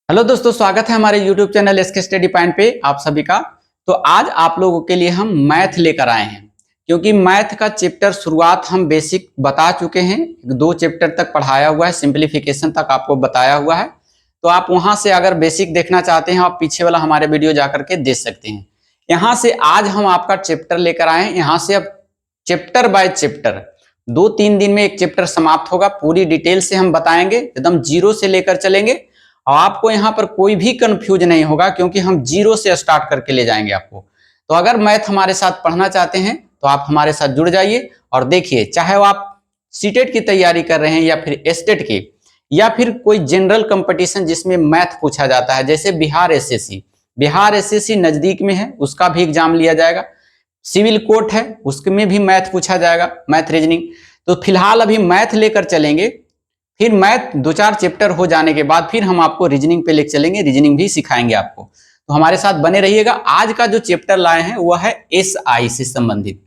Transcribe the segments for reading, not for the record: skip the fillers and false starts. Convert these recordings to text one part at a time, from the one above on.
Hello दोस्तों, स्वागत है हमारे YouTube channel SK study point पे आप सभी का। तो आज आप लोगों के लिए हम मैथ लेकर आए हैं, क्योंकि मैथ का चैप्टर शुरुआत हम बेसिक बता चुके हैं। 2 चैप्टर तक पढ़ाया हुआ है, सिंप्लीफिकेशन तक आपको बताया हुआ है। तो आप वहां से अगर बेसिक देखना चाहते हैं, आप पीछे वाला हमारे वीडियो जाकर के देख सकते हैं। यहाँ से आज हम आपका चैप्टर लेकर आए हैं। यहाँ से अब चैप्टर बाय चैप्टर 2-3 दिन में एक चैप्टर समाप्त होगा। पूरी डिटेल से हम बताएंगे, एकदम जीरो से लेकर चलेंगे और आपको यहाँ पर कोई भी कंफ्यूज नहीं होगा, क्योंकि हम जीरो से स्टार्ट करके ले जाएंगे आपको। तो अगर मैथ हमारे साथ पढ़ना चाहते हैं तो आप हमारे साथ जुड़ जाइए और देखिए, चाहे वो आप सीटेट की तैयारी कर रहे हैं या फिर एस्टेट की या फिर कोई जनरल कंपटीशन जिसमें मैथ पूछा जाता है, जैसे बिहार एसएससी नजदीक में है, उसका भी एग्जाम लिया जाएगा। सिविल कोर्ट है, उसमें भी मैथ पूछा जाएगा, मैथ रीजनिंग। तो फिलहाल अभी मैथ लेकर चलेंगे, फिर मैथ 2-4 चैप्टर हो जाने के बाद फिर हम आपको रीजनिंग पे लेकर चलेंगे, रीजनिंग भी सिखाएंगे आपको। तो हमारे साथ बने रहिएगा। आज का जो चैप्टर लाए हैं वह है एसआई से संबंधित।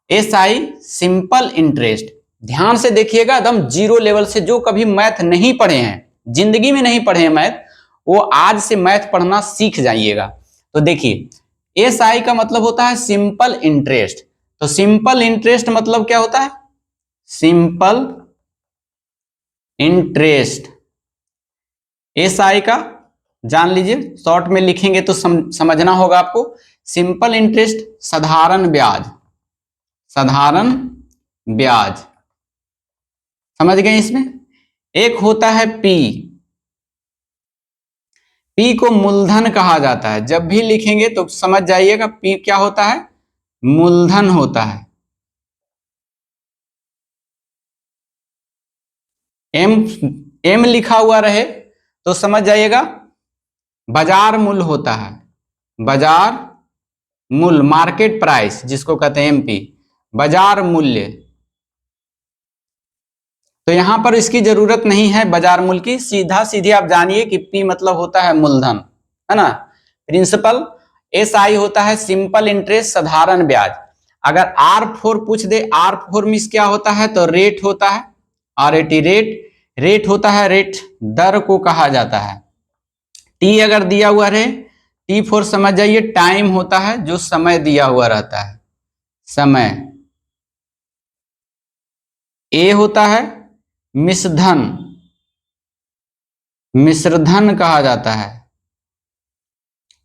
SI simple interest. ध्यान से देखिएगा, एकदम जीरो लेवल से। जो कभी मैथ नहीं पढ़े हैं, जिंदगी में नहीं पढ़े हैं मैथ, वो आज से मैथ पढ़ना सीख जाइएगा। तो देखिए, एसआई का मतलब होता है सिंपल इंटरेस्ट। तो सिंपल इंटरेस्ट मतलब क्या होता है? सिंपल इंटरेस्ट एसआई का जान लीजिए, शॉर्ट में लिखेंगे तो समझना होगा आपको। सिंपल इंटरेस्ट साधारण ब्याज, साधारण ब्याज, समझ गए? इसमें एक होता है पी को मूलधन कहा जाता है। जब भी लिखेंगे तो समझ जाइएगा, पी क्या होता है? मूलधन होता है। एम लिखा हुआ रहे तो समझ जाइएगा बाजार मूल्य होता है। बाजार मूल्य, मार्केट प्राइस जिसको कहते हैं एमपी, बाजार मूल्य। तो यहां पर इसकी जरूरत नहीं है बाजार मूल्य की, सीधा सीधे आप जानिए कि पी मतलब होता है मूलधन, है ना। प्रिंसिपल एसआई होता है सिंपल इंटरेस्ट साधारण ब्याज। अगर R4 पूछ दे, R4 मीन्स क्या होता है? तो रेट होता है, RAT रेट होता है, रेट दर को कहा जाता है। टी अगर दिया हुआ रहे, T4 समझ जाइए टाइम होता है, जो समय दिया हुआ रहता है, समय। ए होता है मिश्रधन, मिश्रधन कहा जाता है।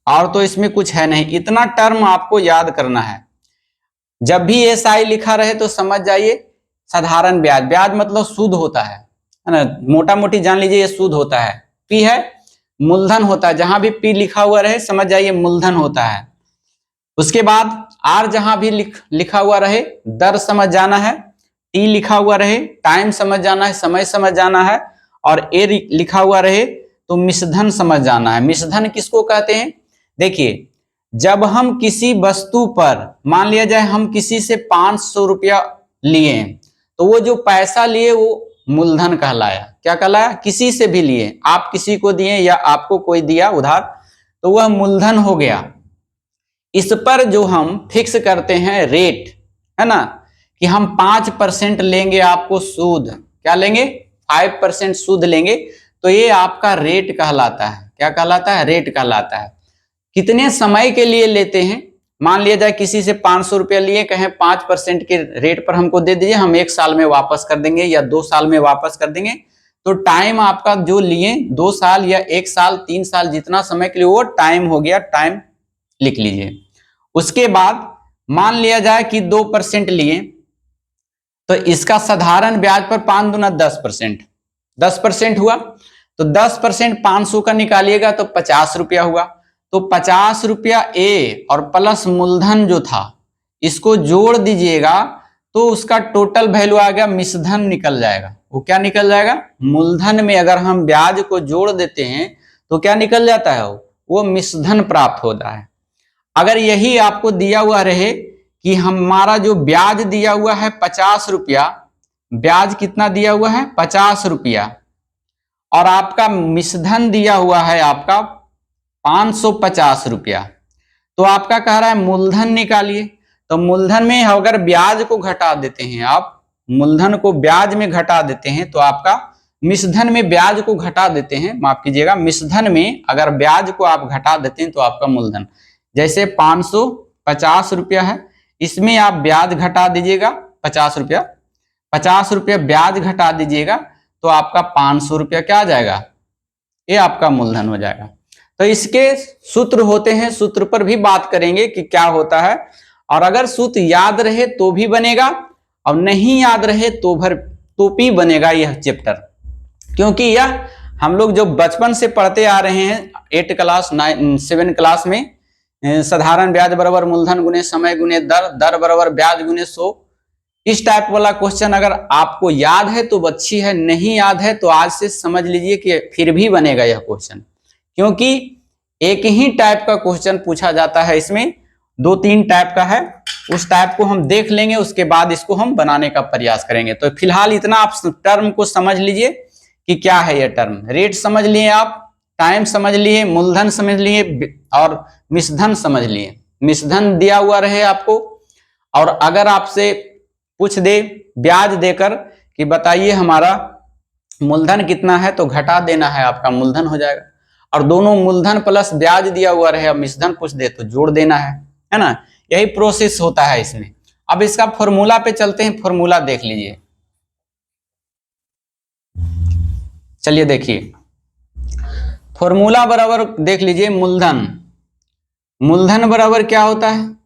और तो इसमें कुछ है नहीं, इतना टर्म आपको याद करना है। जब भी एसआई लिखा रहे तो समझ जाइए साधारण ब्याज, ब्याज मतलब सूद होता है ना, मोटा मोटी जान लीजिए ये सूद होता है। पी है मूलधन होता है, जहां भी पी लिखा हुआ रहे समझ जाइए मूलधन होता है। उसके बाद आर जहां भी लिखा हुआ रहे दर समझ जाना है, टी लिखा हुआ रहे टाइम समझ जाना है, समय समझ जाना है, और ए लिखा हुआ रहे तो मिश्रधन समझ जाना है। मिश्रधन किसको कहते हैं? देखिए, जब हम किसी वस्तु पर, मान लिया जाए हम किसी से 500 रुपया लिए, तो वो जो पैसा लिए वो मूलधन कहलाया। क्या कहलाया? किसी से भी लिए, आप किसी को दिए या आपको कोई दिया उधार, तो वह मूलधन हो गया। इस पर जो हम फिक्स करते हैं रेट, है ना, कि हम 5% लेंगे आपको सूद, क्या लेंगे? 5% सूद लेंगे, तो ये आपका रेट कहलाता है। क्या कहलाता है? रेट कहलाता है। कितने समय के लिए लेते हैं? मान लिया जाए किसी से 500 रुपया लिए, कहें 5% के रेट पर हमको दे दीजिए, हम 1 साल में वापस कर देंगे या 2 साल में वापस कर देंगे। तो टाइम आपका जो लिए 2 साल या 1 साल 3 साल जितना समय के लिए, वो टाइम हो गया, टाइम लिख लीजिए। उसके बाद मान लिया जाए कि 2% लिए, तो इसका साधारण ब्याज पर 5 दूना 10%, 10% हुआ। तो 10% 500 का निकालिएगा तो 50 रुपया हुआ। तो 50 रुपया ए और प्लस मूलधन जो था इसको जोड़ दीजिएगा, तो उसका टोटल वैल्यू आ गया, मिश्रधन निकल जाएगा। वो क्या निकल जाएगा? मूलधन में अगर हम ब्याज को जोड़ देते हैं तो क्या निकल जाता है? वो मिश्रधन प्राप्त होता है। अगर यही आपको दिया हुआ रहे कि हमारा जो ब्याज दिया हुआ है 50 रुपया, ब्याज कितना दिया हुआ है? 50 रुपया, और आपका मिश्रधन दिया हुआ है आपका 550 रुपया, तो आपका कह रहा है मूलधन निकालिए। तो मूलधन में अगर ब्याज को घटा देते हैं आप, मूलधन को ब्याज में घटा देते हैं, तो आपका मिश्रधन में ब्याज को घटा देते हैं, माफ कीजिएगा, मिश्रधन में अगर ब्याज को आप घटा देते हैं तो आपका मूलधन, जैसे 550 रुपया है, इसमें आप ब्याज घटा दीजिएगा 50 रुपया, 50 रुपया ब्याज घटा दीजिएगा तो आपका 500 रुपया क्या आ जाएगा, ये आपका मूलधन हो जाएगा। तो इसके सूत्र होते हैं, सूत्र पर भी बात करेंगे कि क्या होता है, और अगर सूत्र याद रहे तो भी बनेगा और नहीं याद रहे तो भी बनेगा यह चैप्टर, क्योंकि यह हम लोग जो बचपन से पढ़ते आ रहे हैं 8 क्लास 7 क्लास में, साधारण ब्याज बराबर मूलधन गुने समय गुने दर, दर बराबर ब्याज गुने 100, इस टाइप वाला क्वेश्चन अगर आपको याद है तो अच्छी है, नहीं याद है तो आज से समझ लीजिए कि फिर भी बनेगा यह क्वेश्चन, क्योंकि एक ही टाइप का क्वेश्चन पूछा जाता है, इसमें 2-3 टाइप का है, उस टाइप को हम देख लेंगे, उसके बाद इसको हम बनाने का प्रयास करेंगे। तो फिलहाल इतना आप टर्म को समझ लीजिए कि क्या है यह टर्म, रेट समझ लिए आप, टाइम समझ लिए, मूलधन समझ लिए और मिश्रधन समझ लिए। मिश्रधन दिया हुआ रहे आपको, और अगर आपसे पूछ दे ब्याज देकर कि बताइए हमारा मूलधन कितना है, तो घटा देना है, आपका मूलधन हो जाएगा। और दोनों मूलधन प्लस ब्याज दिया हुआ रहे और मिश्रधन पूछ दे तो जोड़ देना है ना, यही प्रोसेस होता है इसमें। अब इसका फॉर्मूला पे चलते हैं, फॉर्मूला देख लीजिए। चलिए देखिए, फॉर्मूला बराबर देख लीजिए, मूलधन, मूलधन बराबर क्या होता है,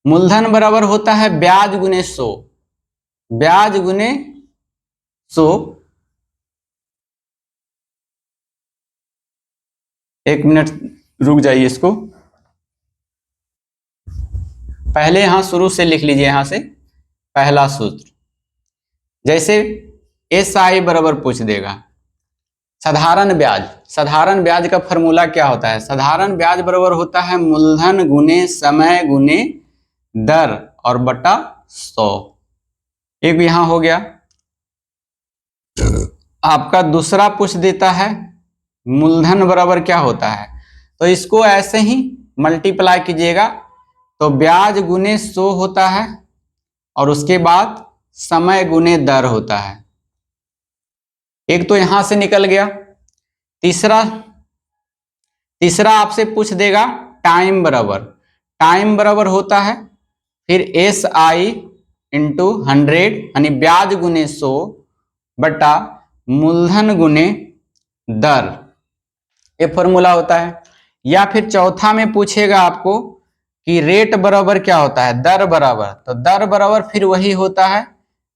मूलधन बराबर होता है ब्याज गुने 100, ब्याज गुने 100, एक मिनट रुक जाइए, इसको पहले यहां शुरू से लिख लीजिए, यहां से पहला सूत्र, जैसे SI बराबर पूछ देगा साधारण ब्याज, साधारण ब्याज का फॉर्मूला क्या होता है, साधारण ब्याज बराबर होता है मूलधन गुने समय गुने दर और बटा 100। एक यहां हो गया, आपका दूसरा पूछ देता है मूलधन बराबर क्या होता है, तो इसको ऐसे ही मल्टीप्लाई कीजिएगा, तो ब्याज गुने 100 होता है और उसके बाद समय गुने दर होता है, एक तो यहां से निकल गया। तीसरा आपसे पूछ देगा टाइम बराबर, टाइम बराबर होता है फिर SI इंटू 100 यानी ब्याज गुने 100 बटा मूलधन गुने दर, ये फॉर्मूला होता है। या फिर चौथा में पूछेगा आपको कि रेट बराबर क्या होता है, दर बराबर, तो दर बराबर फिर वही होता है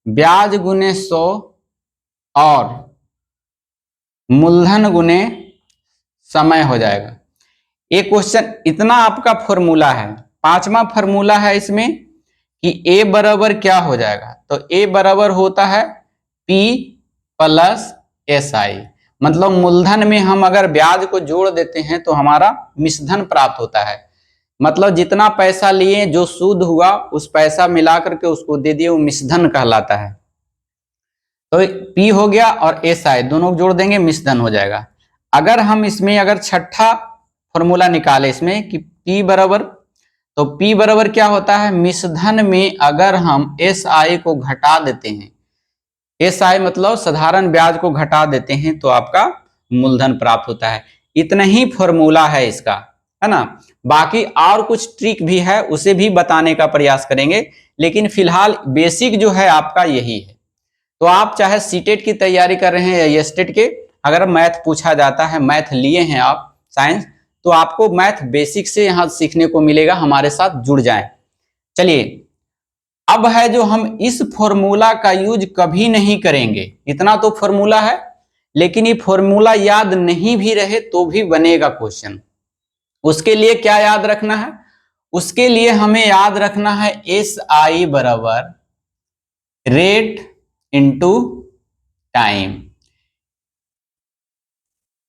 ब्याज गुने 100 और मूलधन गुने समय हो जाएगा। ये क्वेश्चन इतना आपका फॉर्मूला है। पांचवा फॉर्मूला है इसमें कि A बराबर क्या हो जाएगा, तो A बराबर होता है P प्लस SI, मतलब मूलधन में हम अगर ब्याज को जोड़ देते हैं तो हमारा मिश्रधन प्राप्त होता है, मतलब जितना पैसा लिए जो सूद हुआ उस पैसा मिला करके उसको दे दिए, वो मिश्रधन कहलाता है। तो P हो गया और SI दोनों जोड़ देंगे, मिश्रधन हो जाएगा। अगर हम इसमें अगर छठा फॉर्मूला निकाले इसमें कि P बराबर, तो P बराबर क्या होता है, मिश्रधन में अगर हम SI को घटा देते हैं, SI मतलब साधारण ब्याज को घटा देते हैं तो आपका मूलधन प्राप्त होता है। इतना ही फॉर्मूला है इसका, है ना। बाकी और कुछ ट्रिक भी है, उसे भी बताने का प्रयास करेंगे, लेकिन फिलहाल बेसिक जो है आपका यही है। तो आप चाहे सीटेट की तैयारी कर रहे हैं या एस्टेट के, अगर मैथ पूछा जाता है, मैथ लिए हैं आप साइंस, तो आपको मैथ बेसिक से यहां सीखने को मिलेगा, हमारे साथ जुड़ जाएं। चलिए, अब है जो हम इस फॉर्मूला का यूज कभी नहीं करेंगे, इतना तो फॉर्मूला है, लेकिन ये फॉर्मूला याद नहीं भी रहे तो भी बनेगा क्वेश्चन। उसके लिए क्या याद रखना है, उसके लिए हमें याद रखना है SI बराबर रेट इंटू टाइम,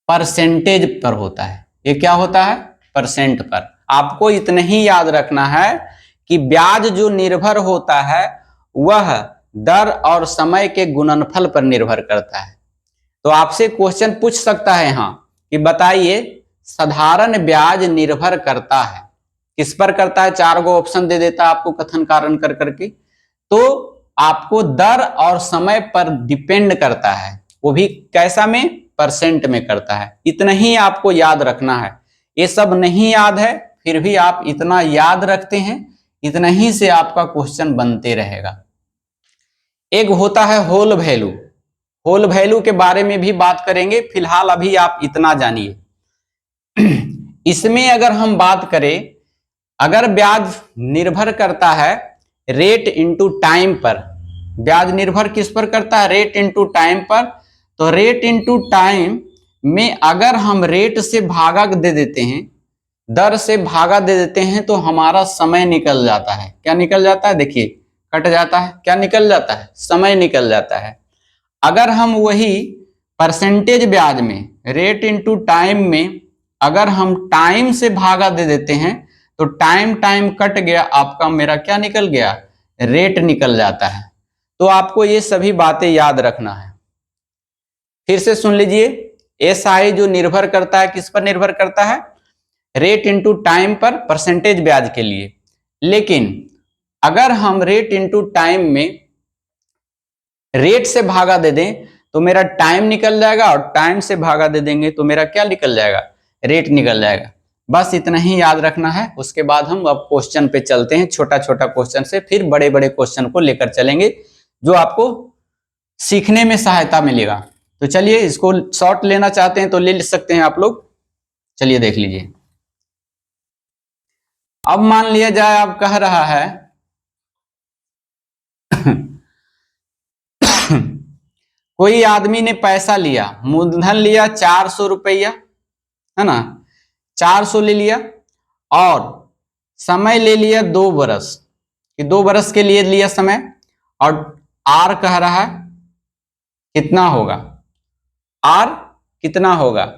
परसेंटेज पर होता है। ये क्या होता है, परसेंट पर। आपको इतना ही याद रखना है कि ब्याज जो निर्भर होता है वह दर और समय के गुणनफल पर निर्भर करता है। तो आपसे क्वेश्चन पूछ सकता है यहां कि बताइए साधारण ब्याज निर्भर करता है किस पर करता है, 4 गो ऑप्शन दे देता है आपको कथन कारण कर करके, तो आपको दर और समय पर डिपेंड करता है। वो भी कैसा में, परसेंट में करता है। इतना ही आपको याद रखना है। ये सब नहीं याद है फिर भी आप इतना याद रखते हैं, इतना ही से आपका क्वेश्चन बनते रहेगा। एक होता है होल वैल्यू। होल वैल्यू के बारे में भी बात करेंगे, फिलहाल अभी आप इतना जानिए। इसमें अगर हम बात करें, अगर ब्याज निर्भर करता है रेट इनटू टाइम पर, ब्याज निर्भर किस पर करता है, रेट इनटू टाइम पर, तो रेट इनटू टाइम में अगर हम रेट से भागा दे देते हैं, दर से भागा दे देते हैं, तो हमारा समय निकल जाता है। क्या निकल जाता है, देखिए कट जाता है, क्या निकल जाता है, समय निकल जाता है। अगर हम वही परसेंटेज ब्याज में, रेट इनटू टाइम में अगर हम टाइम से भागा दे देते हैं, तो टाइम टाइम कट गया, आपका मेरा क्या निकल गया, रेट निकल जाता है। तो आपको ये सभी बातें याद रखना है। फिर से सुन लीजिए, एसआई जो निर्भर करता है, किस पर निर्भर करता है, रेट इनटू टाइम पर, परसेंटेज ब्याज के लिए। लेकिन अगर हम रेट इनटू टाइम में रेट से भागा दे दें तो मेरा टाइम निकल जाएगा, और टाइम से भागा दे देंगे तो मेरा क्या निकल जाएगा, रेट निकल जाएगा। बस इतना ही याद रखना है। उसके बाद हम अब क्वेश्चन पे चलते हैं, छोटा छोटा क्वेश्चन से फिर बड़े बड़े क्वेश्चन को लेकर चलेंगे, जो आपको सीखने में सहायता मिलेगा। तो चलिए, इसको शॉर्ट लेना चाहते हैं तो ले सकते हैं आप लोग। चलिए देख लीजिए। अब मान लिया जाए, अब कह रहा है कोई आदमी ने पैसा लिया, मूलधन लिया 400 रुपया, है ना, 400 ले लिया, और समय ले लिया 2 बरस, कि 2 बरस के लिए लिया समय, और आर कह रहा है कितना होगा, आर कितना होगा,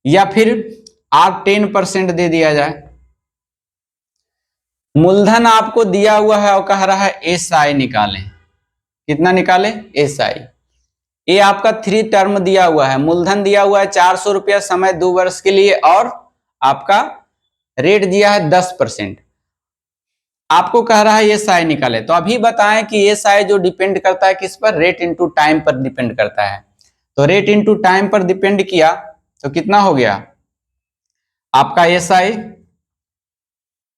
या फिर आर 10% दे दिया जाए। मूलधन आपको दिया हुआ है और कह रहा है एसआई निकालें, कितना निकालें, एसआई। ये आपका 3 टर्म दिया हुआ है, मूलधन दिया हुआ है 400 रुपया, समय 2 वर्ष के लिए, और आपका रेट दिया है 10%। आपको कह रहा है एसआई निकाले, तो अभी बताएं कि एसआई जो डिपेंड करता है किस पर, रेट इनटू टाइम पर डिपेंड करता है। तो रेट इनटू टाइम पर डिपेंड किया तो कितना हो गया आपका एसआई,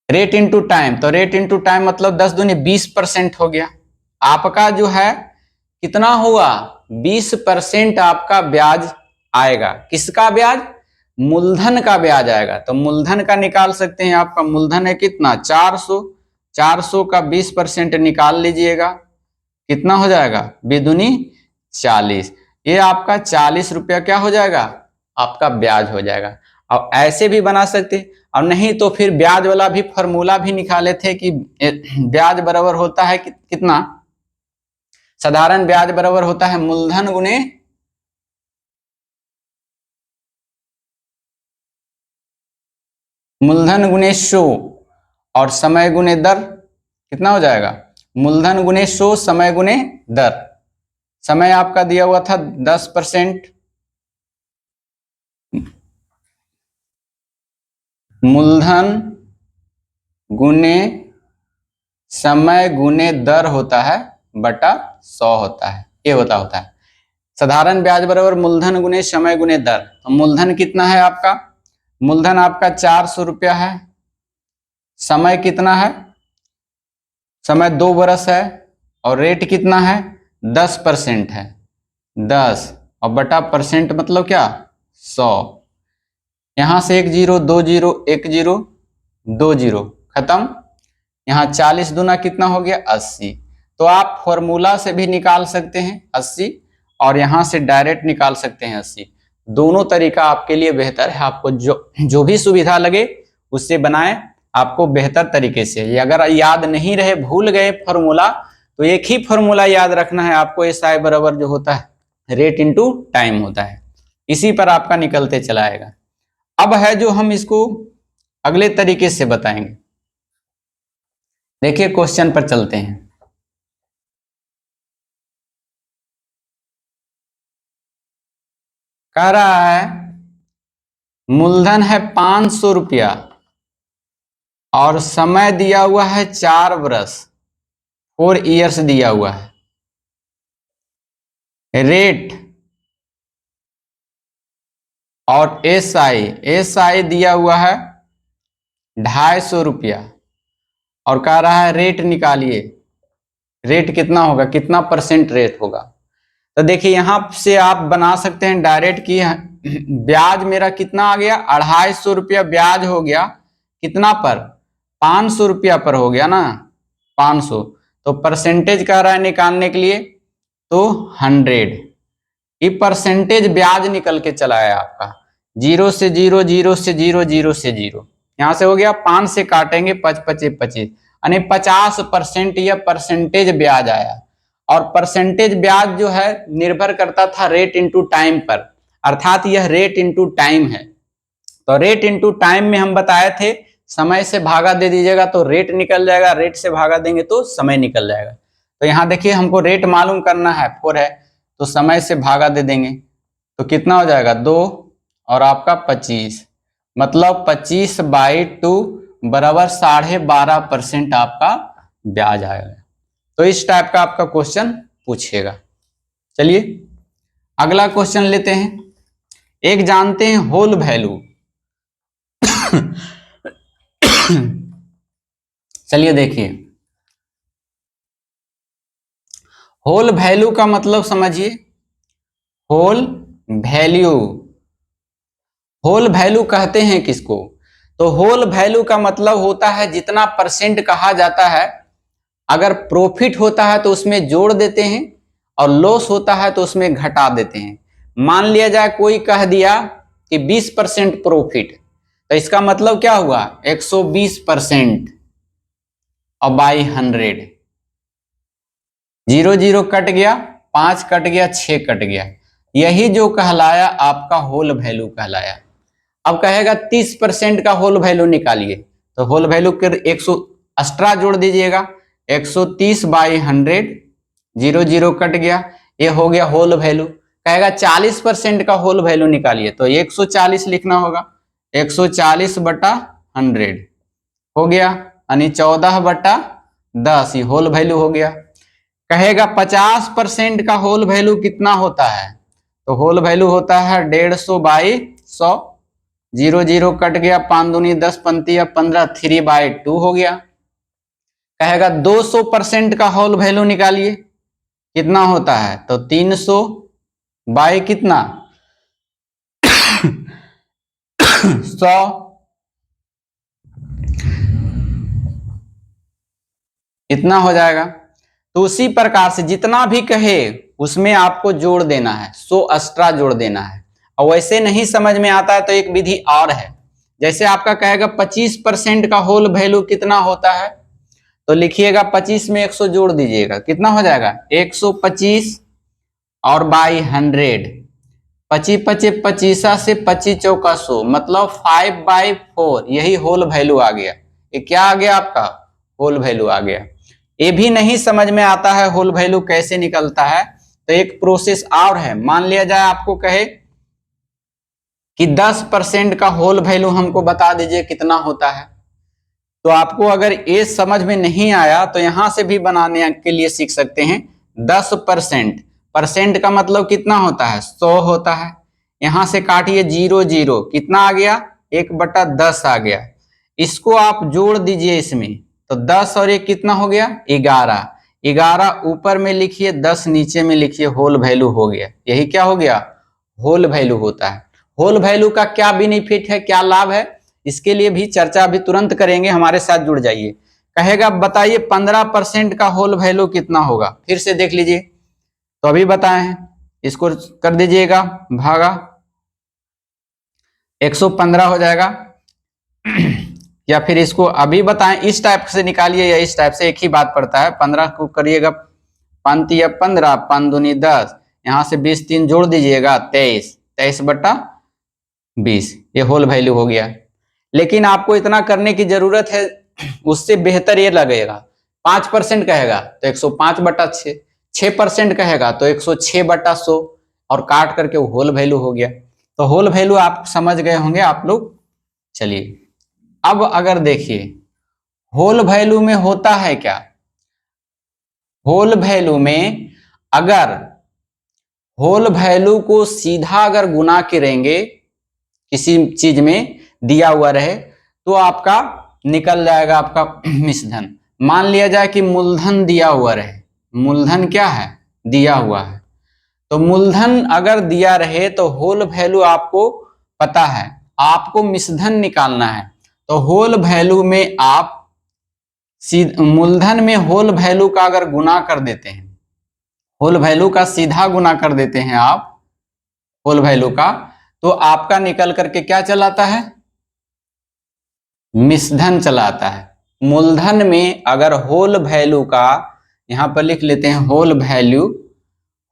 रेट इनटू टाइम, तो रेट इनटू टाइम मतलब 10 दूनी 20% हो गया। आपका जो है कितना हुआ, 20% आपका ब्याज आएगा। किसका ब्याज, मूलधन का ब्याज आएगा। तो मूलधन का निकाल सकते हैं, आपका मूलधन है कितना, 400, 400 का 20% निकाल लीजिएगा, कितना हो जाएगा, बेदुनी 40। ये आपका 40 रुपया क्या हो जाएगा, आपका ब्याज हो जाएगा। अब ऐसे भी बना सकते, और नहीं तो फिर ब्याज वाला भी फॉर्मूला भी निकाले थे कि ब्याज बराबर होता है कितना, साधारण ब्याज बराबर होता है मूलधन गुने सो, और समय गुने दर, कितना हो जाएगा, मूलधन गुने सो, समय गुने दर। समय आपका दिया हुआ था 10%, मूलधन गुने समय गुने दर होता है बटा 100 होता है, ये होता है साधारण ब्याज बराबर मूलधन गुने समय गुने दर। तो मूलधन कितना है आपका, मूलधन आपका 400 रुपया है, समय कितना है, समय 2 बरस है, और रेट कितना है, 10% है, 10 और बटा परसेंट मतलब क्या, 100। यहां से 1 जीरो, 2 जीरो, 1 जीरो, 2 जीरो, खत्म। यहाँ 40 दूना कितना हो गया, 80। तो आप फॉर्मूला से भी निकाल सकते हैं 80, और यहां से डायरेक्ट निकाल सकते हैं 80। दोनों तरीका आपके लिए बेहतर है, आपको जो भी सुविधा लगे उससे बनाएं, आपको बेहतर तरीके से। ये अगर याद नहीं रहे, भूल गए फॉर्मूला, तो एक ही फॉर्मूला याद रखना है आपको, एसआई बराबर जो होता है रेट इनटू टाइम होता है, इसी पर आपका निकलते चला आएगा। अब है जो हम इसको अगले तरीके से बताएंगे। देखिए क्वेश्चन पर चलते हैं। कह रहा है मूलधन है 500 रुपया, और समय दिया हुआ है 4 बरस, 4 इयर्स दिया हुआ है। रेट और एस आई दिया हुआ है 250 रुपया और कह रहा है रेट निकालिए। रेट कितना होगा, कितना परसेंट रेट होगा। तो देखिए यहां से आप बना सकते हैं डायरेक्ट कि ब्याज मेरा कितना आ गया, 250 रुपया ब्याज हो गया, कितना पर, 500 रुपया पर हो गया ना, 500। तो परसेंटेज कह रहा है निकालने के लिए, तो 100। ये परसेंटेज ब्याज निकल के चला है आपका, 0 से 0, 0 से 0, 0 से 0, यहां से हो गया 5 से काटेंगे 5 25 25, यानी 50% यह परसेंटेज ब्याज आया। और परसेंटेज ब्याज जो है निर्भर करता था रेट इनटू टाइम पर, अर्थात यह रेट इनटू टाइम है। तो रेट इनटू टाइम में हम बताए थे समय से भागा दे दीजिएगा तो रेट निकल जाएगा, रेट से भागा देंगे तो समय निकल जाएगा। तो यहाँ देखिए हमको रेट मालूम करना है, 4 है, तो समय से भागा दे देंगे तो कितना हो जाएगा 2 और आपका 25, मतलब 25/2 बराबर 12.5% आपका ब्याज आएगा। तो इस टाइप का आपका क्वेश्चन पूछेगा। चलिए अगला क्वेश्चन लेते हैं। एक जानते हैं होल वैल्यू। चलिए देखिए, होल वैल्यू का मतलब समझिए। होल वैल्यू, होल वैल्यू कहते हैं किसको, तो होल वैल्यू का मतलब होता है जितना परसेंट कहा जाता है, अगर प्रॉफिट होता है तो उसमें जोड़ देते हैं और लॉस होता है तो उसमें घटा देते हैं। मान लिया जाए कोई कह दिया कि 20% प्रॉफिट, तो इसका मतलब क्या हुआ 120% और बाई 100, 0 0 कट गया, 5 कट गया, 6 कट गया, यही जो कहलाया आपका होल वैल्यू कहलाया। अब कहेगा 30% का होल वैल्यू निकालिए, तो होल वैल्यू के 100 एक्स्ट्रा जोड़ दीजिएगा, 130/100, 0 0 कट गया, ये हो गया होल वैल्यू। कहेगा 40% का होल वैल्यू निकालिए, तो 140 लिखना होगा, 140/100 हो गया, यानी 14/10 ही होल वैल्यू हो गया। कहेगा 50% का होल वैल्यू कितना होता है, तो होल वैल्यू होता है 150/100, 0 0 कट गया, 5 दूनी 10 पंती 15, 3/2 हो गया। कहेगा 200% का होल वैल्यू निकालिए, कितना होता है, तो 300 बाई कितना 100, इतना हो जाएगा। तो उसी प्रकार से जितना भी कहे उसमें आपको जोड़ देना है, 100 एक्स्ट्रा जोड़ देना है। और वैसे नहीं समझ में आता है तो एक विधि और है, जैसे आपका कहेगा 25% का होल वैल्यू कितना होता है, तो लिखिएगा 25 में 100 जोड़ दीजिएगा, कितना हो जाएगा 125 और बाई 100, 25 25 25 से 25 चौका 100, मतलब 5/4, यही होल वैल्यू आ गया। ये क्या आ गया आपका होल वैल्यू आ गया। ये भी नहीं समझ में आता है होल वैल्यू कैसे निकलता है, तो एक प्रोसेस और है। मान लिया जाए आपको कहे कि 10% का होल वैल्यू हमको बता दीजिए कितना होता है, तो आपको अगर ये समझ में नहीं आया तो यहां से भी बनाने के लिए सीख सकते हैं। 10%, परसेंट का मतलब कितना होता है 100 होता है, यहां से काटिए 0 0, कितना आ गया 1/10 आ गया, इसको आप जोड़ दीजिए इसमें, तो 10 और 1 कितना हो गया 11, 11 ऊपर में लिखिए 10 नीचे में लिखिए, होल वैल्यू हो गया। यही क्या हो गया होल वैल्यू होता है। होल वैल्यू का क्या बेनिफिट है, क्या लाभ है, इसके लिए भी चर्चा अभी तुरंत करेंगे, हमारे साथ जुड़ जाइए। कहेगा बताइए 15% का होल वैल्यू कितना होगा, फिर से देख लीजिए, तो अभी बताए हैं, इसको कर दीजिएगा भागा, 115 हो जाएगा। या फिर इसको अभी बताएं, इस टाइप से निकालिए या इस टाइप से, एक ही बात पड़ता है। 15 को करिएगा 5 या 15, 5 दूनी 10, यहां से 20 3 जोड़ दीजिएगा 23, 23/20, ये होल वैल्यू हो गया। लेकिन आपको इतना करने की जरूरत है, उससे बेहतर ये लगेगा। 5% कहेगा तो 105/6, 6% कहेगा तो 106/100, और काट करके वो होल वैल्यू हो गया। तो होल वैल्यू आप समझ गए होंगे आप लोग। चलिए अब अगर देखिए होल वैल्यू में होता है क्या, होल वैल्यू में अगर होल वैल्यू को सीधा अगर गुना करेंगे किसी चीज में दिया हुआ रहे तो आपका निकल जाएगा आपका मिश्रधन। मान लिया जाए कि मूलधन दिया हुआ रहे, मूलधन क्या है, दिया हुआ है, तो मूलधन अगर दिया रहे तो होल वैल्यू आपको पता है, आपको मिश्रधन निकालना है। तो होल वैल्यू में आप मूलधन में होल वैल्यू का अगर गुना कर देते हैं, होल वैल्यू का सीधा गुना कर देते हैं आप होल वैल्यू का, तो आपका निकल करके क्या चलाता है, मिश्रधन चलाता है। मूलधन में अगर होल वैल्यू का, यहां पर लिख लेते हैं होल वैल्यू,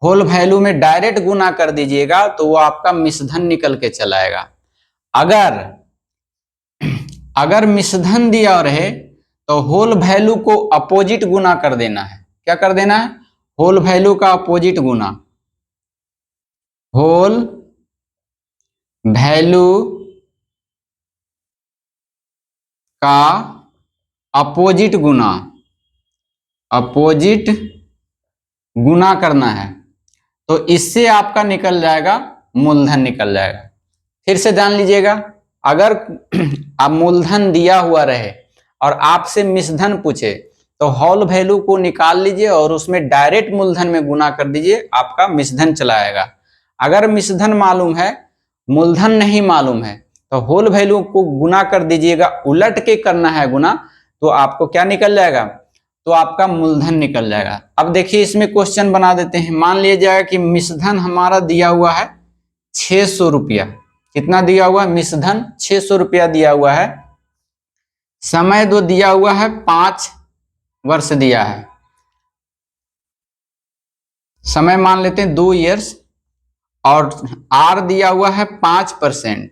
होल वैल्यू में डायरेक्ट गुना कर दीजिएगा तो वो आपका मिश्रधन निकल के चलाएगा। अगर मिश्रधन दिया रहे तो होल वैल्यू को अपोजिट गुना कर देना है। क्या कर देना है, होल वैल्यू का अपोजिट गुना, होल वैल्यू का अपोजिट गुना, अपोजिट गुना करना है, तो इससे आपका निकल जाएगा मूलधन निकल जाएगा। फिर से जान लीजिएगा, अगर आप मूलधन दिया हुआ रहे और आपसे मिश्रधन पूछे तो होल वैल्यू को निकाल लीजिए और उसमें डायरेक्ट मूलधन में गुना कर दीजिए, आपका मिश्रधन चलाएगा। अगर मिश्रधन मालूम है, मूलधन नहीं मालूम है, तो होल वैल्यू को गुना कर दीजिएगा, उलट के करना है गुना, तो आपको क्या निकल जाएगा, तो आपका मूलधन निकल जाएगा। अब देखिए इसमें क्वेश्चन बना देते हैं। मान लिया जाएगा कि मिश्रधन हमारा दिया हुआ है 600 रुपया। कितना दिया हुआ है, मिश्रधन 600 रुपया दिया हुआ है। समय दो दिया हुआ है 5 वर्ष दिया है, समय मान लेते हैं 2 ईयर्स, और आर दिया हुआ है 5%।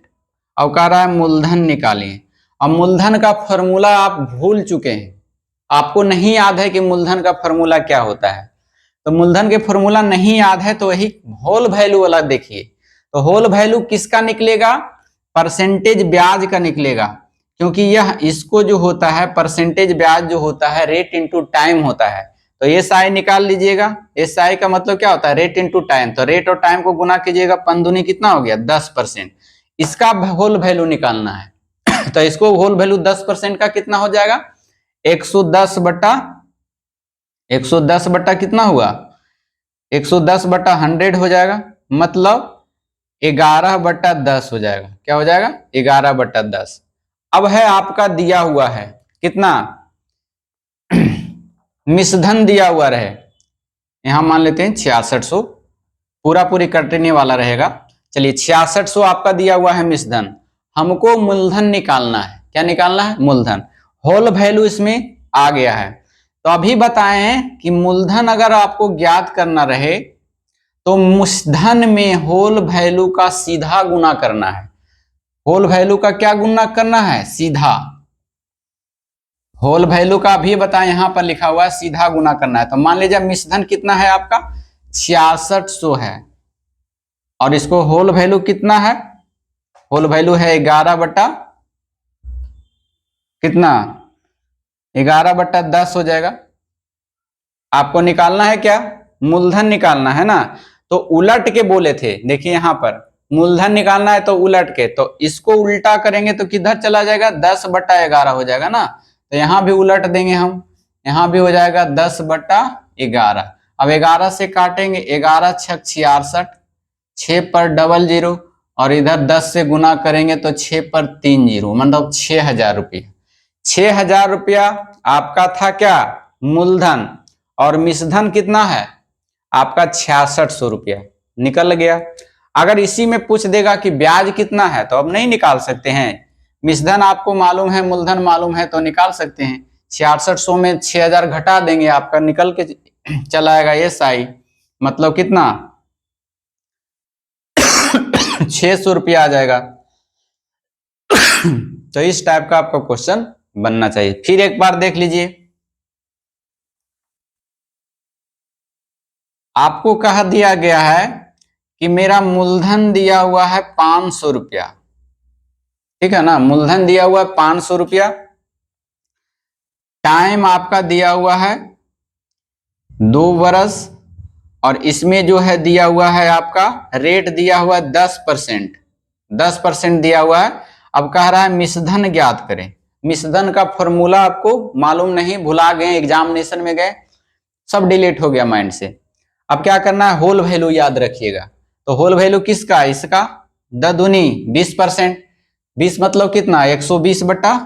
अब कह रहा है मूलधन निकालिए। अब मूलधन का फॉर्मूला आप भूल चुके हैं, आपको नहीं याद है कि मूलधन का फॉर्मूला क्या होता है, तो मूलधन के फॉर्मूला नहीं याद है तो वही होल वैल्यू वाला देखिए। तो होल वैल्यू किसका निकलेगा, परसेंटेज ब्याज का निकलेगा, क्योंकि यह इसको जो होता है परसेंटेज ब्याज जो होता है रेट इनटू टाइम होता है। तो एस आई निकाल लीजिएगा, एस आई का मतलब क्या होता है, रेट इनटू टाइम, तो रेट और टाइम को गुना कीजिएगा, 5 दूनी कितना हो गया 10%। इसका होल वैल्यू निकालना है तो इसको होल वैल्यू 10% का कितना हो जाएगा, 110 बट्टा कितना हुआ, 110 बट्टा 100 हो जाएगा, मतलब 11/10 हो जाएगा। क्या हो जाएगा, 11/10। अब है आपका दिया हुआ है कितना, मिश्रधन दिया हुआ रहे, यहां मान लेते हैं 6600, पूरा पूरी कटने वाला रहेगा। चलिए 6600 आपका दिया हुआ है मिश्रधन, हमको मूलधन निकालना है। क्या निकालना है, मूलधन। होल वैल्यू इसमें आ गया है। तो अभी बताएं कि मूलधन अगर आपको ज्ञात करना रहे तो मूलधन में होल वैल्यू का सीधा गुना करना है। होल वैल्यू का क्या गुना करना है, सीधा। होल वैल्यू का भी बताएं, यहां पर लिखा हुआ है सीधा गुना करना है। तो मान लीजिए मिश्रधन कितना है आपका 6600 है, और इसको होल वैल्यू कितना है, होल वैल्यू है 11 बट्टा कितना, 11/10 हो जाएगा। आपको निकालना है क्या, मूलधन निकालना है ना, तो उलट के बोले थे, देखिए यहां पर मूलधन निकालना है तो उलट के, तो इसको उल्टा करेंगे तो किधर चला जाएगा, 10/11 हो जाएगा ना। तो यहां भी उलट देंगे हम, यहां भी हो जाएगा 10/11। अब 11 से काटेंगे, 11 छक 66, 6 पर डबल 0, और इधर 10 से गुना करेंगे तो 6 पर 3 0, मतलब 6000 रुपया। 6000 रुपया आपका था क्या, मूलधन, और मिश्रधन कितना है आपका 6600 रुपया निकल गया। अगर इसी में पूछ देगा कि ब्याज कितना है तो अब नहीं निकाल सकते हैं, मिश्रधन आपको मालूम है, मूलधन मालूम है, तो निकाल सकते हैं। 6600 में 6000 घटा देंगे, आपका निकल के चला आएगा एस आई, मतलब कितना 600 रुपया आ जाएगा। तो इस टाइप का आपका क्वेश्चन बनना चाहिए। फिर एक बार देख लीजिए, आपको कहा दिया गया है कि मेरा मूलधन दिया हुआ है 500 रुपया, ठीक है ना, मूलधन दिया हुआ है 500 रुपया, टाइम आपका दिया हुआ है 2 वर्ष, और इसमें जो है दिया हुआ है आपका रेट दिया हुआ है 10%, 10% दिया हुआ है। अब कह रहा है मिश्रधन ज्ञात करें। मिश्रधन का फॉर्मूला आपको मालूम नहीं, भुला गए, एग्जामिनेशन में गए, सब डिलीट हो गया माइंड से। अब क्या करना है, होल वैल्यू याद रखिएगा। तो होल वैल्यू किसका, इसका 10 दूनी 20%। 20 मतलब कितना, 120/100।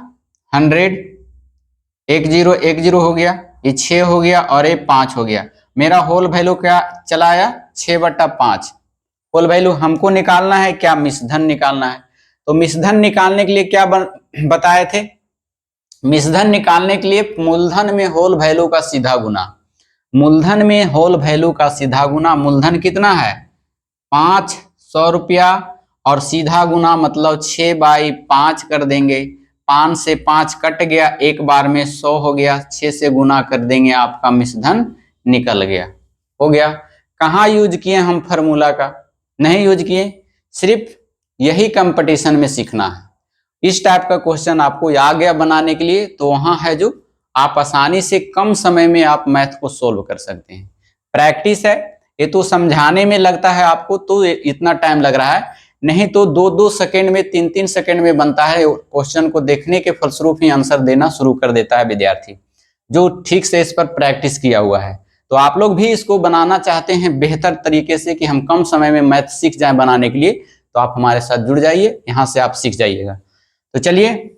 10 हो गया, ये 6 हो गया और ये 5 हो गया। मेरा होल वैल्यू क्या चला आया, 6/5। होल वैल्यू हमको निकालना है क्या, मिश्रधन निकालना है। तो मिश्रधन निकालने के लिए क्या बताए थे, मिश्रधन निकालने के लिए मूलधन में होल वैल्यू का सीधा गुना। मूलधन में होल वैल्यू का सीधा गुना, मूलधन कितना है 500 रुपया, और सीधा गुना मतलब 6/5 कर देंगे। 5 से 5 कट गया, एक बार में 100 हो गया, 6 से गुना कर देंगे, आपका मिश्रधन निकल गया, हो गया। कहाँ यूज किए हम फार्मूला का, नहीं यूज किए, सिर्फ यही कंपटीशन में सीखना है। इस टाइप का क्वेश्चन आपको आ गया बनाने के लिए, तो वहां है जो आप आसानी से कम समय में आप मैथ को सोल्व कर सकते हैं। प्रैक्टिस है ये, तो समझाने में लगता है आपको तो इतना टाइम लग रहा है, नहीं तो 2-2 सेकेंड में 3-3 सेकेंड में बनता है। क्वेश्चन को देखने के फलस्वरूप ही आंसर देना शुरू कर देता है विद्यार्थी, जो ठीक से इस पर प्रैक्टिस किया हुआ है। तो आप लोग भी इसको बनाना चाहते हैं बेहतर तरीके से कि हम कम समय में मैथ सीख जाए बनाने के लिए, तो आप हमारे साथ जुड़ जाइए, यहाँ से आप सीख जाइएगा। तो चलिए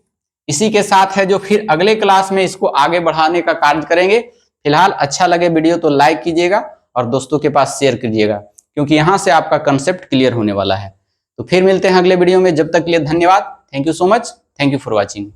इसी के साथ है जो फिर अगले क्लास में इसको आगे बढ़ाने का कार्य करेंगे। फिलहाल अच्छा लगे वीडियो तो लाइक कीजिएगा और दोस्तों के पास शेयर कीजिएगा, क्योंकि यहाँ से आपका कंसेप्ट क्लियर होने वाला है। तो फिर मिलते हैं अगले वीडियो में, जब तक के लिए धन्यवाद। Thank you so much, thank you for watching.